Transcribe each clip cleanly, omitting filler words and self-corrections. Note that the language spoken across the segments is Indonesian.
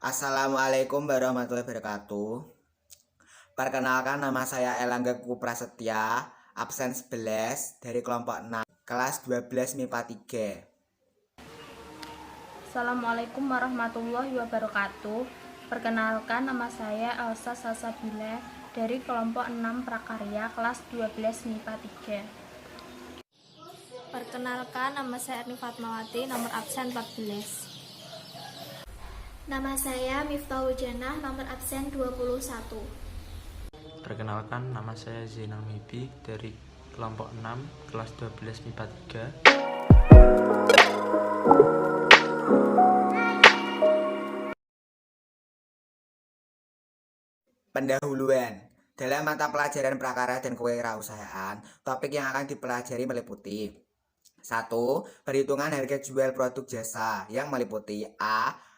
Assalamualaikum warahmatullahi wabarakatuh. Perkenalkan, nama saya Elangga Prasetya, absen 11 dari kelompok 6, kelas 12 MIPA 3. Assalamualaikum warahmatullahi wabarakatuh. Perkenalkan, nama saya Elsa Salsabila dari kelompok 6 Prakarya kelas 12 MIPA 3. Perkenalkan, nama saya Erni Fatmawati, nomor absen 14. Nama saya Miftahul Janah, nomor absen 21. Perkenalkan, nama saya Zainal Mibi dari kelompok 6 kelas 12 MIPA 3. Pendahuluan. Dalam mata pelajaran prakarya dan kewirausahaan, topik yang akan dipelajari meliputi 1. Perhitungan harga jual produk jasa yang meliputi A.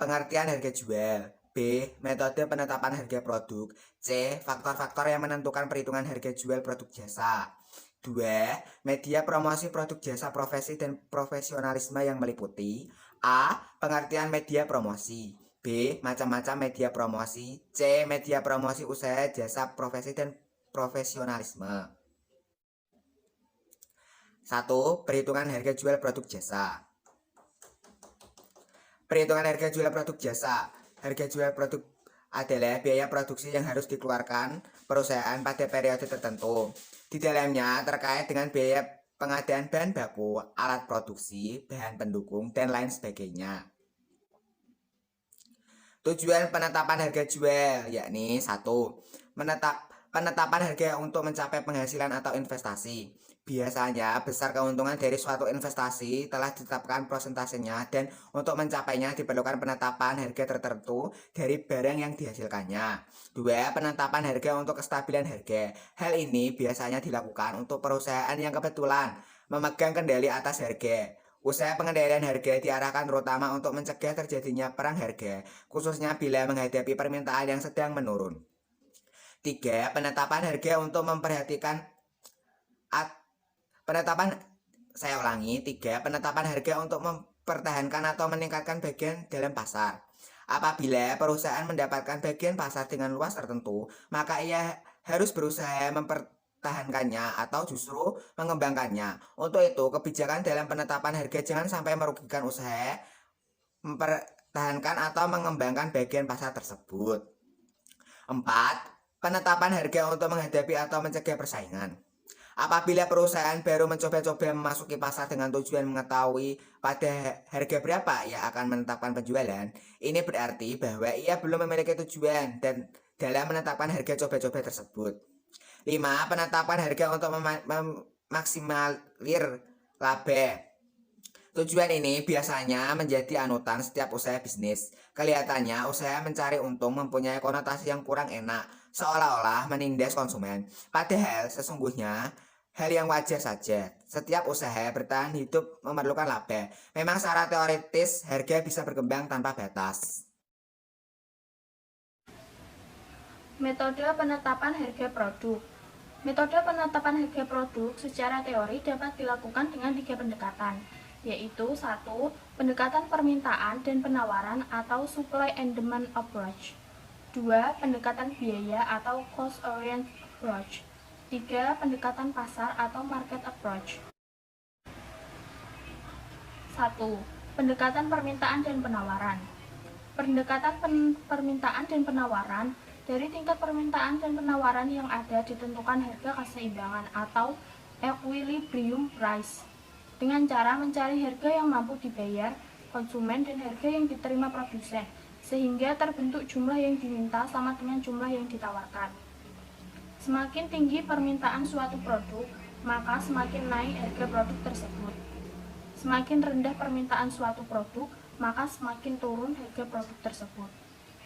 Pengertian harga jual, B. Metode penetapan harga produk, C. Faktor-faktor yang menentukan perhitungan harga jual produk jasa. 2. Media promosi produk jasa profesi dan profesionalisme yang meliputi A. Pengertian media promosi, B. Macam-macam media promosi, C. Media promosi usaha jasa profesi dan profesionalisme. 1. Perhitungan harga jual produk jasa. Perhitungan harga jual produk jasa. Harga jual produk adalah biaya produksi yang harus dikeluarkan perusahaan pada periode tertentu. Di dalamnya terkait dengan biaya pengadaan bahan baku, alat produksi, bahan pendukung, dan lain sebagainya. Tujuan penetapan harga jual yakni 1. Penetapan harga untuk mencapai penghasilan atau investasi. Biasanya besar keuntungan dari suatu investasi telah ditetapkan prosentasenya, dan untuk mencapainya diperlukan penetapan harga tertentu dari barang yang dihasilkannya. 2. Penetapan harga untuk kestabilan harga. Hal ini biasanya dilakukan untuk perusahaan yang kebetulan memegang kendali atas harga. Usaha pengendalian harga diarahkan terutama untuk mencegah terjadinya perang harga, khususnya bila menghadapi permintaan yang sedang menurun. 3. Penetapan harga untuk memperhatikan penetapan harga untuk mempertahankan atau meningkatkan bagian dalam pasar. Apabila perusahaan mendapatkan bagian pasar dengan luas tertentu, maka ia harus berusaha mempertahankannya atau justru mengembangkannya. Untuk itu, kebijakan dalam penetapan harga jangan sampai merugikan usaha mempertahankan atau mengembangkan bagian pasar tersebut. 4. Penetapan harga untuk menghadapi atau mencegah persaingan. Apabila perusahaan baru mencoba-coba memasuki pasar dengan tujuan mengetahui pada harga berapa ia akan menetapkan penjualan, ini berarti bahwa ia belum memiliki tujuan dan dalam menetapkan harga coba-coba tersebut. 5. Penetapan harga untuk memaksimalir laba. Tujuan ini biasanya menjadi anutan setiap usaha bisnis. Kelihatannya usaha mencari untung mempunyai konotasi yang kurang enak, seolah-olah menindas konsumen. Padahal sesungguhnya hal yang wajar saja. Setiap usaha bertahan hidup memerlukan laba. Memang secara teoritis harga bisa berkembang tanpa batas. Metode penetapan harga produk. Metode penetapan harga produk secara teori dapat dilakukan dengan 3 pendekatan, yaitu 1. Pendekatan permintaan dan penawaran atau supply and demand approach. 2. Pendekatan biaya atau cost oriented approach. 3. Pendekatan pasar atau market approach. 1. Pendekatan permintaan dan penawaran. Pendekatan permintaan dan penawaran. Dari tingkat permintaan dan penawaran yang ada ditentukan harga keseimbangan atau equilibrium price, dengan cara mencari harga yang mampu dibayar konsumen dan harga yang diterima produsen, sehingga terbentuk jumlah yang diminta sama dengan jumlah yang ditawarkan. Semakin tinggi permintaan suatu produk, maka semakin naik harga produk tersebut. Semakin rendah permintaan suatu produk, maka semakin turun harga produk tersebut.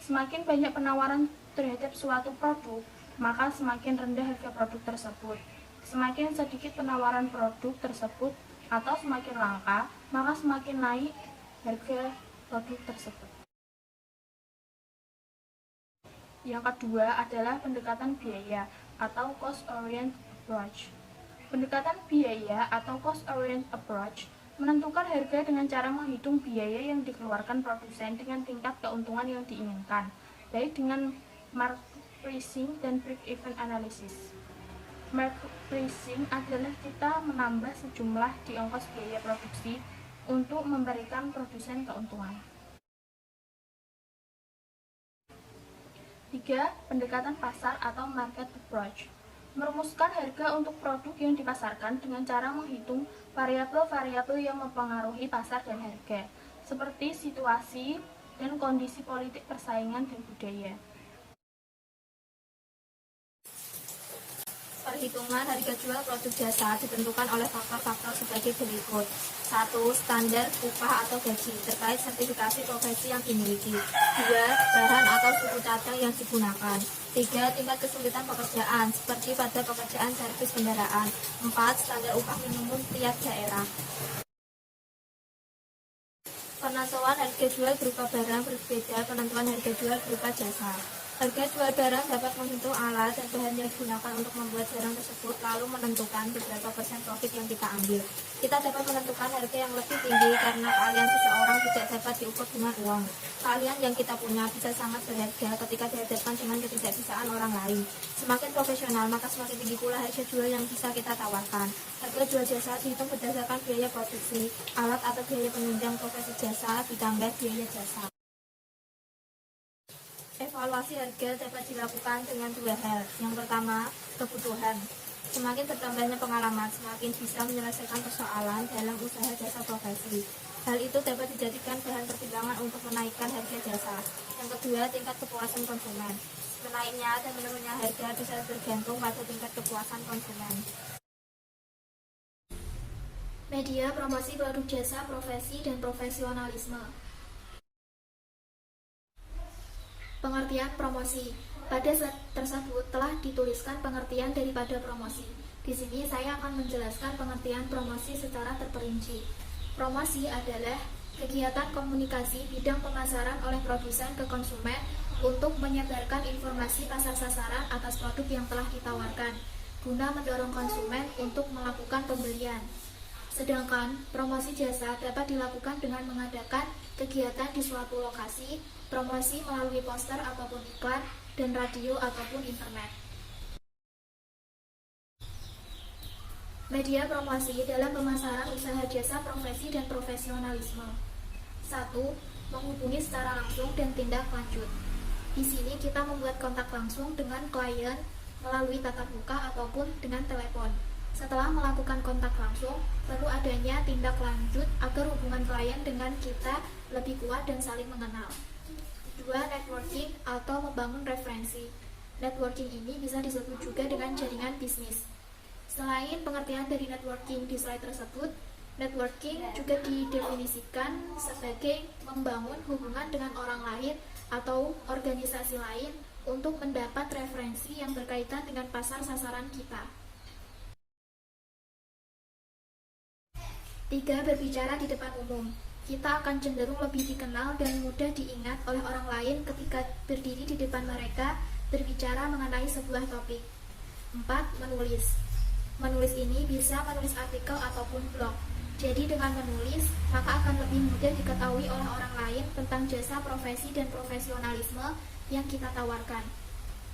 Semakin banyak penawaran terhadap suatu produk, maka semakin rendah harga produk tersebut. Semakin sedikit penawaran produk tersebut atau semakin langka, maka semakin naik harga produk tersebut. Yang kedua adalah pendekatan biaya atau cost oriented approach. Pendekatan biaya atau cost oriented approach Menentukan harga dengan cara menghitung biaya yang dikeluarkan produsen dengan tingkat keuntungan yang diinginkan, baik dengan market pricing dan break-even analysis. Market pricing adalah kita menambah sejumlah di ongkos biaya produksi untuk memberikan produsen keuntungan. 3. Pendekatan pasar atau market approach. Merumuskan harga untuk produk yang dipasarkan dengan cara menghitung variabel-variabel yang mempengaruhi pasar dan harga, seperti situasi dan kondisi politik persaingan dan budaya. Perhitungan harga jual produk jasa ditentukan oleh faktor-faktor sebagai berikut. 1. Standar upah atau gaji terkait sertifikasi profesi yang dimiliki. 2. Bahan atau suku cadang yang digunakan. 3. Tingkat kesulitan pekerjaan seperti pada pekerjaan servis kendaraan. 4. Standar upah minimum tiap daerah. Penentuan harga jual berupa barang berbeda penentuan harga jual berupa jasa. Harga jual barang dapat menghitung alat dan bahan yang digunakan untuk membuat barang tersebut, lalu menentukan beberapa persen profit yang kita ambil. Kita dapat menentukan harga yang lebih tinggi karena keahlian seseorang tidak dapat diukur dengan uang. Keahlian yang kita punya bisa sangat berharga ketika dihadapkan dengan ketidakbisaan orang lain. Semakin profesional, maka semakin tinggi pula harga jual yang bisa kita tawarkan. Harga jual jasa dihitung berdasarkan biaya produksi, alat atau biaya penunjang profesi jasa ditambah biaya jasa. Evaluasi harga dapat dilakukan dengan dua hal. Yang pertama, kebutuhan. Semakin bertambahnya pengalaman, semakin bisa menyelesaikan persoalan dalam usaha jasa profesi. Hal itu dapat dijadikan bahan pertimbangan untuk menaikkan harga jasa. Yang kedua, tingkat kepuasan konsumen. Menaiknya dan menurunnya harga bisa bergantung pada tingkat kepuasan konsumen. Media promosi produk jasa profesi dan profesionalisme. Pengertian promosi. Pada slide tersebut telah dituliskan pengertian daripada promosi. Di sini saya akan menjelaskan pengertian promosi secara terperinci. Promosi adalah kegiatan komunikasi bidang pemasaran oleh produsen ke konsumen untuk menyebarkan informasi pasar sasaran atas produk yang telah ditawarkan, guna mendorong konsumen untuk melakukan pembelian. Sedangkan promosi jasa dapat dilakukan dengan mengadakan kegiatan di suatu lokasi, promosi melalui poster ataupun iklan, dan radio ataupun internet. Media promosi dalam pemasaran usaha jasa profesi dan profesionalisme. 1. Menghubungi secara langsung dan tindak lanjut. Di sini kita membuat kontak langsung dengan klien melalui tatap muka ataupun dengan telepon. Setelah melakukan kontak langsung, perlu adanya tindak lanjut agar hubungan klien dengan kita lebih kuat dan saling mengenal. 2. Networking atau membangun referensi. Networking ini bisa disebut juga dengan jaringan bisnis. Selain pengertian dari networking di slide tersebut, networking juga didefinisikan sebagai membangun hubungan dengan orang lain atau organisasi lain untuk mendapat referensi yang berkaitan dengan pasar sasaran kita. 3. Berbicara di depan umum. Kita akan cenderung lebih dikenal dan mudah diingat oleh orang lain ketika berdiri di depan mereka berbicara mengenai sebuah topik. 4. Menulis. Menulis ini bisa menulis artikel ataupun blog. Jadi dengan menulis, maka akan lebih mudah diketahui oleh orang lain tentang jasa profesi dan profesionalisme yang kita tawarkan.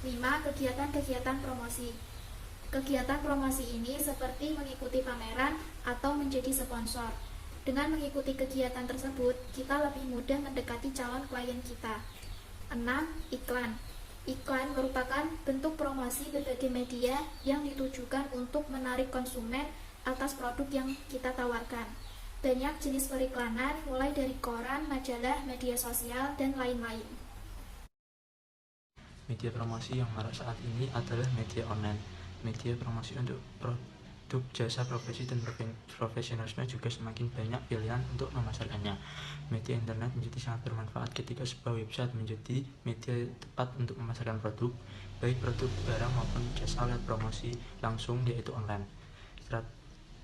5. Kegiatan-kegiatan promosi. Kegiatan promosi ini seperti mengikuti pameran atau menjadi sponsor. Dengan mengikuti kegiatan tersebut, kita lebih mudah mendekati calon klien kita. 6. Iklan. Iklan merupakan bentuk promosi berbagai media yang ditujukan untuk menarik konsumen atas produk yang kita tawarkan. Banyak jenis periklanan, mulai dari koran, majalah, media sosial, dan lain-lain. Media promosi yang marak saat ini adalah media online. Media promosi untuk produk jasa profesi dan profesionalisme juga semakin banyak pilihan untuk memasarkannya. Media internet menjadi sangat bermanfaat ketika sebuah website menjadi media tepat untuk memasarkan produk, baik produk barang maupun jasa lewat promosi langsung yaitu online.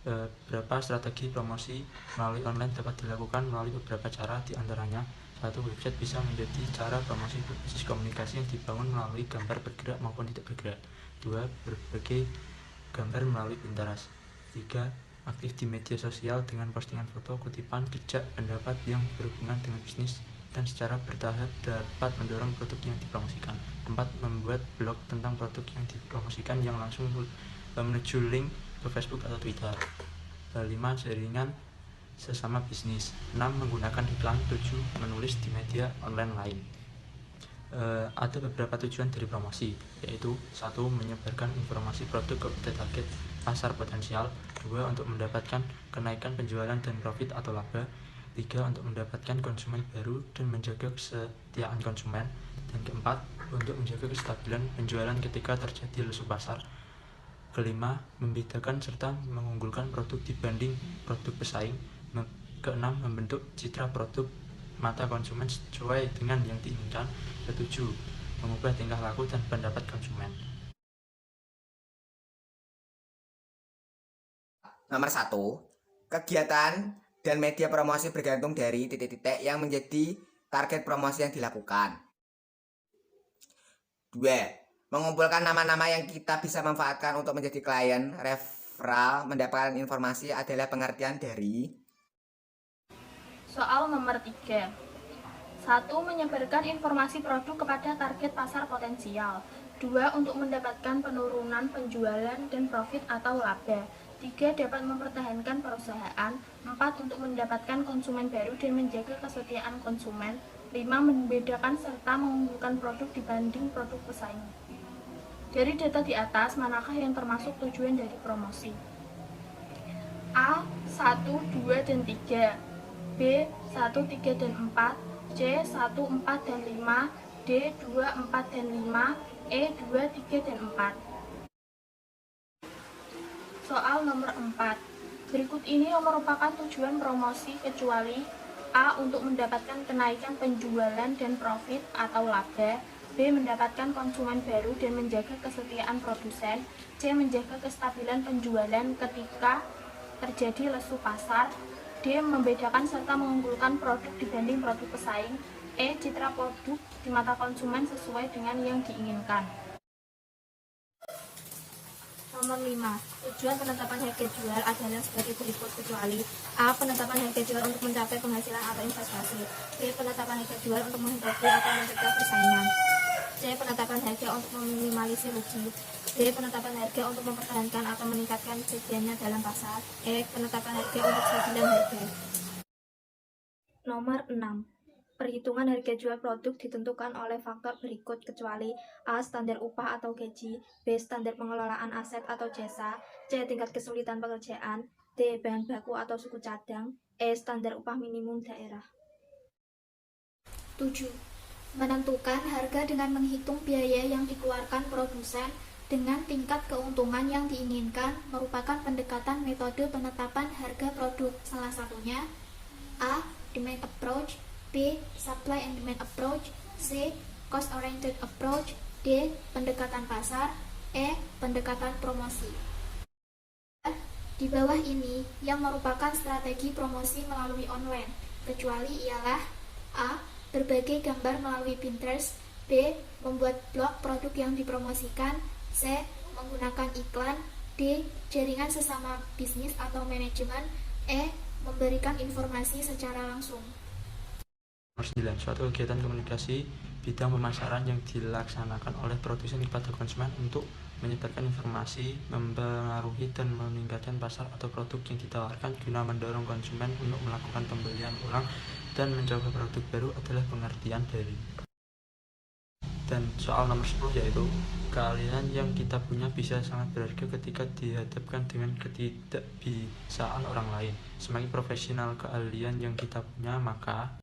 Beberapa strategi promosi melalui online dapat dilakukan melalui beberapa cara, di antaranya: 1. Website bisa menjadi cara promosi berbasis komunikasi yang dibangun melalui gambar bergerak maupun tidak bergerak. 2. Berbagai gambar melalui Pinterest. 3. aktif di media sosial dengan postingan foto, kutipan, jejak, pendapat yang berhubungan dengan bisnis, dan secara bertahap dapat mendorong produk yang dipromosikan. 4. Membuat blog tentang produk yang dipromosikan yang langsung menuju link ke Facebook atau Twitter. 5. Jaringan sesama bisnis. 6. Menggunakan iklan. 7. Menulis di media online lain. Ada beberapa tujuan dari promosi, yaitu 1. Menyebarkan informasi produk ke target pasar potensial. 2. Untuk mendapatkan kenaikan penjualan dan profit atau laba. 3. Untuk mendapatkan konsumen baru dan menjaga kesetiaan konsumen. Dan keempat, untuk menjaga kestabilan penjualan ketika terjadi lesu pasar. Kelima, membedakan serta mengunggulkan produk dibanding produk pesaing. Keenam, membentuk citra produk mata konsumen sesuai dengan yang diinginkan. Ketujuh, mengubah tingkah laku dan pendapat konsumen. Nomor 1, kegiatan dan media promosi bergantung dari titik-titik yang menjadi target promosi yang dilakukan. 2. Mengumpulkan nama-nama yang kita bisa manfaatkan untuk menjadi klien referral. Mendapatkan informasi adalah pengertian dari Soal nomor 3. 1. Menyebarkan informasi produk kepada target pasar potensial. 2. Untuk mendapatkan penurunan penjualan dan profit atau laba. 3. Dapat mempertahankan perusahaan. 4. Untuk mendapatkan konsumen baru dan menjaga kesetiaan konsumen. 5. Membedakan serta mengunggulkan produk dibanding produk pesaing. Dari data di atas, manakah yang termasuk tujuan dari promosi? A. 1, 2, dan 3. B. 1, 3, dan 4. C. 1, 4, dan 5. D. 2, 4, dan 5. E. 2, 3, dan 4. Soal nomor 4. Berikut ini merupakan tujuan promosi kecuali A. Untuk mendapatkan kenaikan penjualan dan profit atau laba. B. Mendapatkan konsumen baru dan menjaga kesetiaan produsen. C. Menjaga kestabilan penjualan ketika terjadi lesu pasar. D. Membedakan serta mengunggulkan produk dibanding produk pesaing. E. Citra produk di mata konsumen sesuai dengan yang diinginkan. Nomor 5. Tujuan penetapan harga jual adalah sebagai berikut kecuali A. Penetapan harga jual untuk mencapai penghasilan atau investasi. B. Penetapan harga jual untuk menghindari atau mencegah persaingan. C. Penetapan harga untuk meminimalisir rugi. D. Penetapan harga untuk mempertahankan atau meningkatkan sedianya dalam pasar. E. Penetapan harga untuk stabilan harga. Nomor 6. Perhitungan harga jual produk ditentukan oleh faktor berikut kecuali A. Standar upah atau gaji. B. Standar pengelolaan aset atau jasa. C. Tingkat kesulitan pekerjaan. D. Bahan baku atau suku cadang. E. Standar upah minimum daerah. 7. Menentukan harga dengan menghitung biaya yang dikeluarkan produsen dengan tingkat keuntungan yang diinginkan merupakan pendekatan metode penetapan harga produk. Salah satunya A. Demand approach. B. Supply and demand approach. C. Cost oriented approach. D. Pendekatan pasar. E. Pendekatan promosi. Di bawah ini yang merupakan strategi promosi melalui online, kecuali ialah A. Berbagai gambar melalui Pinterest. B. Membuat blog produk yang dipromosikan. C. Menggunakan iklan. D. Jaringan sesama bisnis atau manajemen. E. Memberikan informasi secara langsung. Nomor 9. Suatu kegiatan komunikasi bidang pemasaran yang dilaksanakan oleh produsen kepada konsumen untuk menyebarkan informasi, mempengaruhi dan meningkatkan pasar atau produk yang ditawarkan guna mendorong konsumen untuk melakukan pembelian ulang dan mencoba produk baru adalah pengertian dari. Dan soal nomor 10 yaitu keahlian yang kita punya bisa sangat berharga ketika dihadapkan dengan ketidakbisaan orang lain. Semakin profesional keahlian yang kita punya, maka